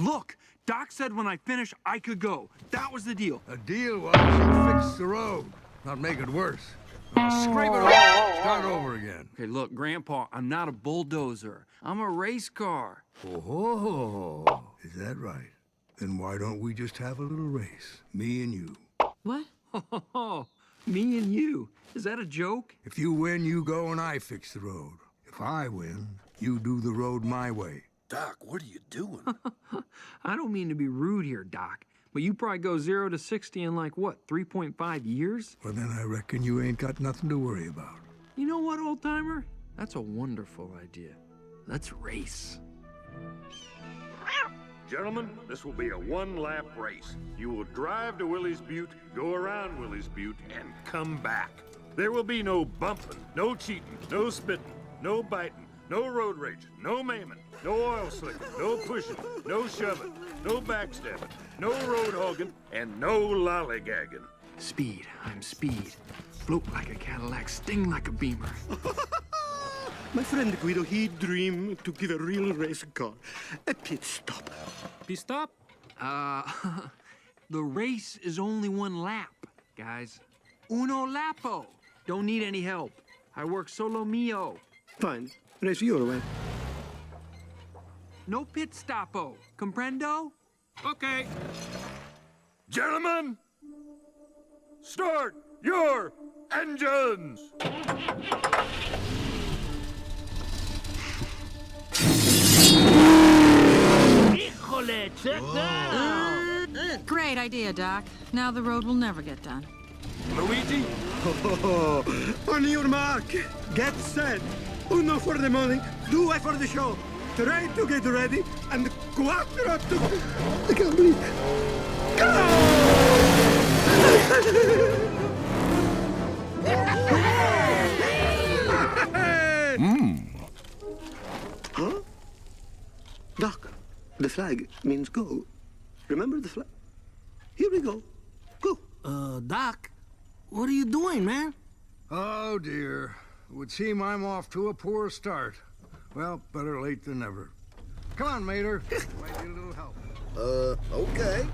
Look, Doc said when I finish, I could go. That was the deal. The deal was you fix the road, not make it worse. Scrape it off, start over again. Okay, look, Grandpa, I'm not a bulldozer. I'm a race car. Oh, is that right? Then why don't we just have a little race, me and you? What? Oh, me and you. Is that a joke? If you win, you go and I fix the road. If I win, you do the road my way. Doc, what are you doing? I don't mean to be rude here, Doc, but you probably go 0 to 60 in like, what, 3.5 years? Well, then I reckon you ain't got nothing to worry about. You know what, old-timer? That's a wonderful idea. Let's race. Gentlemen, this will be a one-lap race. You will drive to Willie's Butte, go around Willie's Butte, and come back. There will be no bumping, no cheating, no spitting, no biting, no road rage, no maiming, no oil slicking, no pushing, no shoving, no backstabbing, no road hogging, and no lollygagging. Speed, I'm speed. Float like a Cadillac, sting like a Beamer. My friend Guido, he dreamed to give a real race car a pit stop. Pit stop? The race is only one lap, guys. Uno lapo. Don't need any help. I work solo mio. Fine, race your way. No pit stopo. Comprendo? Okay. Gentlemen, start your engines! Great idea, Doc. Now the road will never get done. Luigi, On your mark, get set. Uno for the morning, due for the show. Try to get ready, and quattro to... I can't believe... Huh? Doc, the flag means go. Remember the flag? Here we go. Go. Doc, what are you doing, man? Oh, dear. It would seem I'm off to a poor start. Well, better late than never. Come on, Mater. Might need a little help. Okay.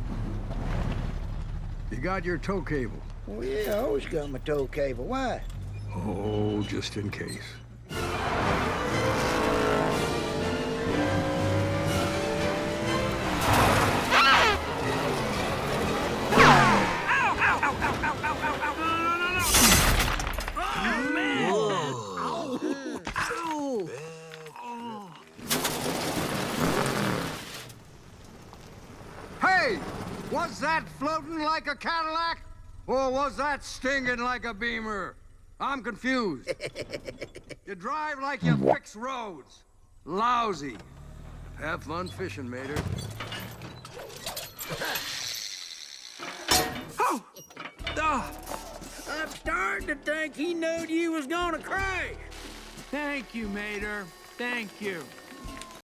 You got your tow cable? Well, yeah, I always got my tow cable. Why? Oh, just in case. Hey! Was that floating like a Cadillac? Or was that stinging like a Beamer? I'm confused. You drive like you fix roads. Lousy. Have fun fishing, Mater. Oh! I'm starting to think he knowed you was gonna crash. Thank you, Mater. Thank you.